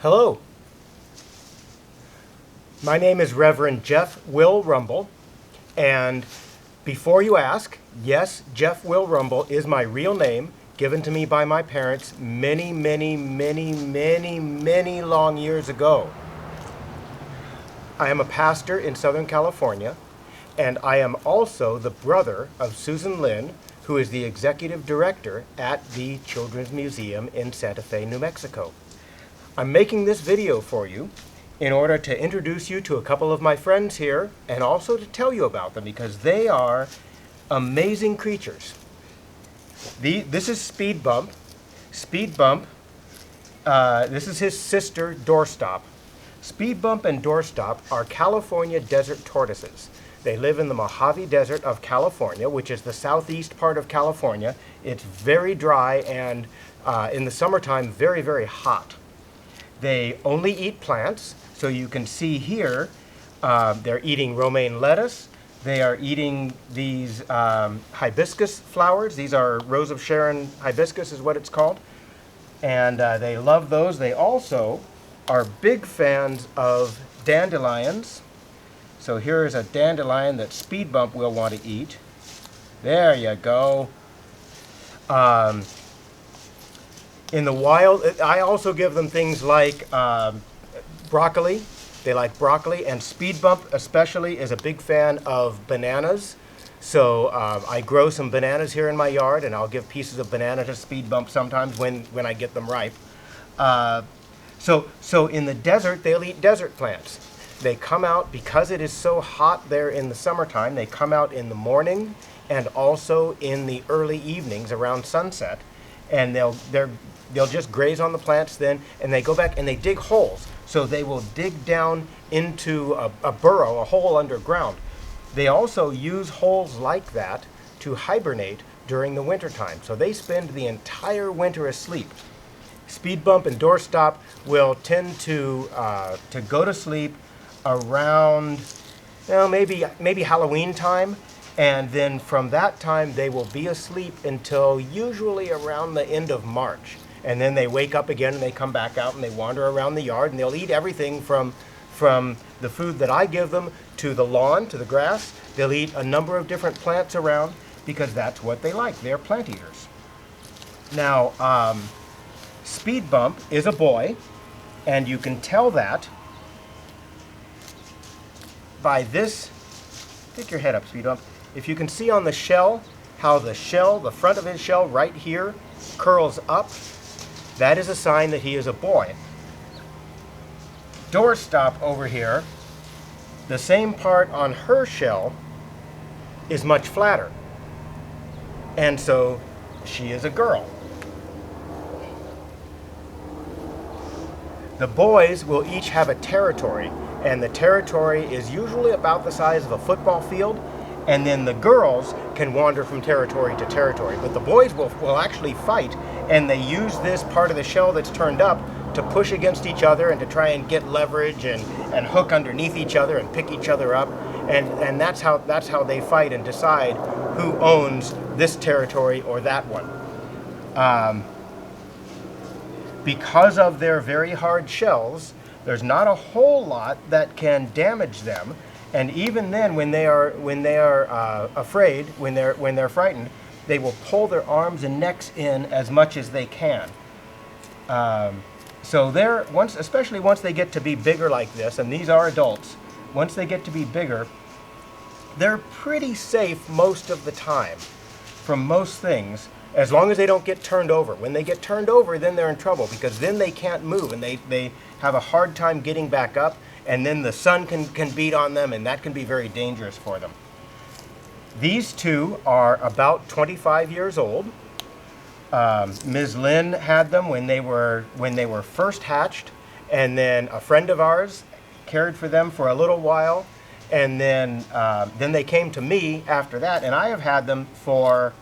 Hello, my name is Reverend Jeff Will Rumble, and before you ask, yes, Jeff Will Rumble is my real name, given to me by my parents many, many, many, many, many long years ago. I am a pastor in Southern California, and I am also the brother of Susan Lynn, who is the executive director at the Children's Museum in Santa Fe, New Mexico. I'm making this video for you in order to introduce you to a couple of my friends here and also to tell you about them because they are amazing creatures. This is Speed Bump. Speed Bump, this is his sister, Doorstop. Speed Bump and Doorstop are California desert tortoises. They live in the Mojave Desert of California, which is the southeast part of California. It's very dry and in the summertime very, very hot. They only eat plants, so you can see here they're eating romaine lettuce. They are eating these hibiscus flowers. These are Rose of Sharon hibiscus is what it's called. And they love those. They also are big fans of dandelions. So here is a dandelion that Speed Bump will want to eat. There you go. In the wild, I also give them things like broccoli. They like broccoli, and Speed Bump especially is a big fan of bananas. So I grow some bananas here in my yard, and I'll give pieces of banana to Speed Bump sometimes when I get them ripe. So in the desert, they'll eat desert plants. They come out, because it is so hot there in the summertime, they come out in the morning and also in the early evenings around sunset, and they'll just graze on the plants then, and they go back and they dig holes. So they will dig down into a burrow, a hole underground. They also use holes like that to hibernate during the wintertime. So they spend the entire winter asleep. Speed Bump and Doorstop will tend to go to sleep around, maybe Halloween time. And then from that time, they will be asleep until usually around the end of March. And then they wake up again and they come back out and they wander around the yard and they'll eat everything from the food that I give them to the lawn, to the grass. They'll eat a number of different plants around because that's what they like. They're plant eaters. Now, Speed Bump is a boy, and you can tell that by this. Pick your head up, Speed Bump. If you can see on the shell, how the front of his shell right here curls up, that is a sign that he is a boy. Doorstop over here, the same part on her shell is much flatter. And so she is a girl. The boys will each have a territory, and the territory is usually about the size of a football field, and then the girls can wander from territory to territory. But the boys will actually fight, and they use this part of the shell that's turned up to push against each other and to try and get leverage and hook underneath each other and pick each other up. And that's how they fight and decide who owns this territory or that one. Because of their very hard shells, there's not a whole lot that can damage them. And even then, when they are afraid, when they're frightened, they will pull their arms and necks in as much as they can. So especially once they get to be bigger like this, and these are adults, once they get to be bigger, they're pretty safe most of the time from most things, as long as they don't get turned over. When they get turned over, then they're in trouble because then they can't move and they have a hard time getting back up. And then the sun can beat on them, and that can be very dangerous for them. These two are about 25 years old. Ms. Lynn had them when they were first hatched, and then a friend of ours cared for them for a little while, and then they came to me after that, and I have had them for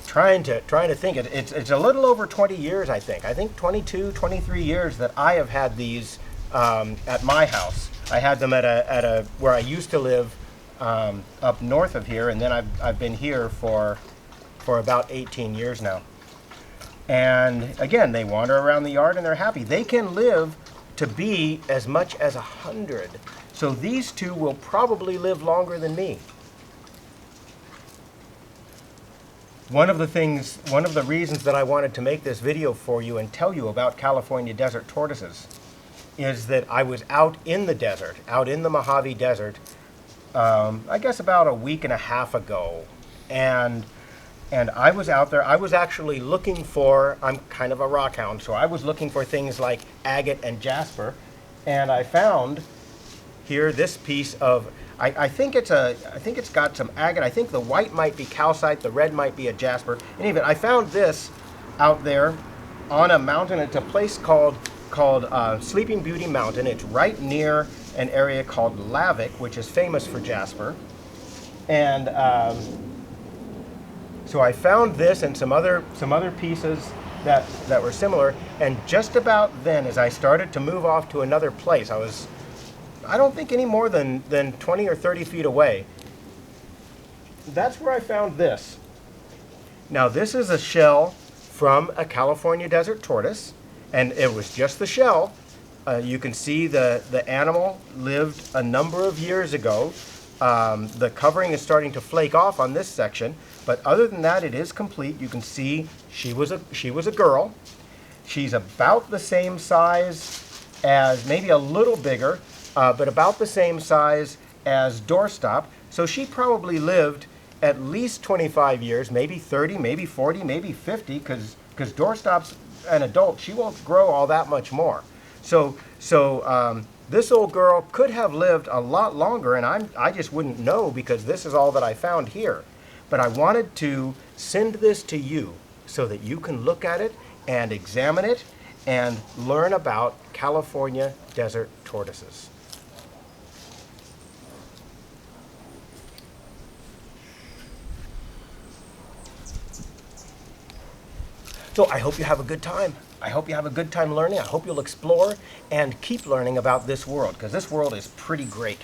trying to think. It's a little over 20 years, I think. I think 22, 23 years that I have had these at my house. I had them at where I used to live up north of here, and then I've been here for about 18 years now. And again, they wander around the yard and they're happy. They can live to be as much as 100. So these two will probably live longer than me. One of the reasons that I wanted to make this video for you and tell you about California desert tortoises is that I was out in the desert, out in the Mojave Desert, I guess about a week and a half ago. And I was out there. I was actually looking for, I'm kind of a rock hound, so I was looking for things like agate and jasper. And I found here this piece of, I think it's got some agate. I think the white might be calcite, the red might be a jasper. And even I found this out there on a mountain. It's a place called Sleeping Beauty Mountain. It's right near an area called Lavick, which is famous for jasper. And so I found this and some other pieces that were similar. And just about then, as I started to move off to another place, I don't think any more than 20 or 30 feet away. That's where I found this. Now this is a shell from a California desert tortoise, and it was just the shell. You can see the animal lived a number of years ago. The covering is starting to flake off on this section, but other than that, it is complete. You can see she was a girl. She's about the same size as, maybe a little bigger, but about the same size as Doorstop. So she probably lived at least 25 years, maybe 30, maybe 40, maybe 50, because Doorstop's an adult. She won't grow all that much more. So this old girl could have lived a lot longer, and I just wouldn't know because this is all that I found here. But I wanted to send this to you so that you can look at it and examine it and learn about California desert tortoises. So I hope you have a good time. I hope you have a good time learning. I hope you'll explore and keep learning about this world, because this world is pretty great.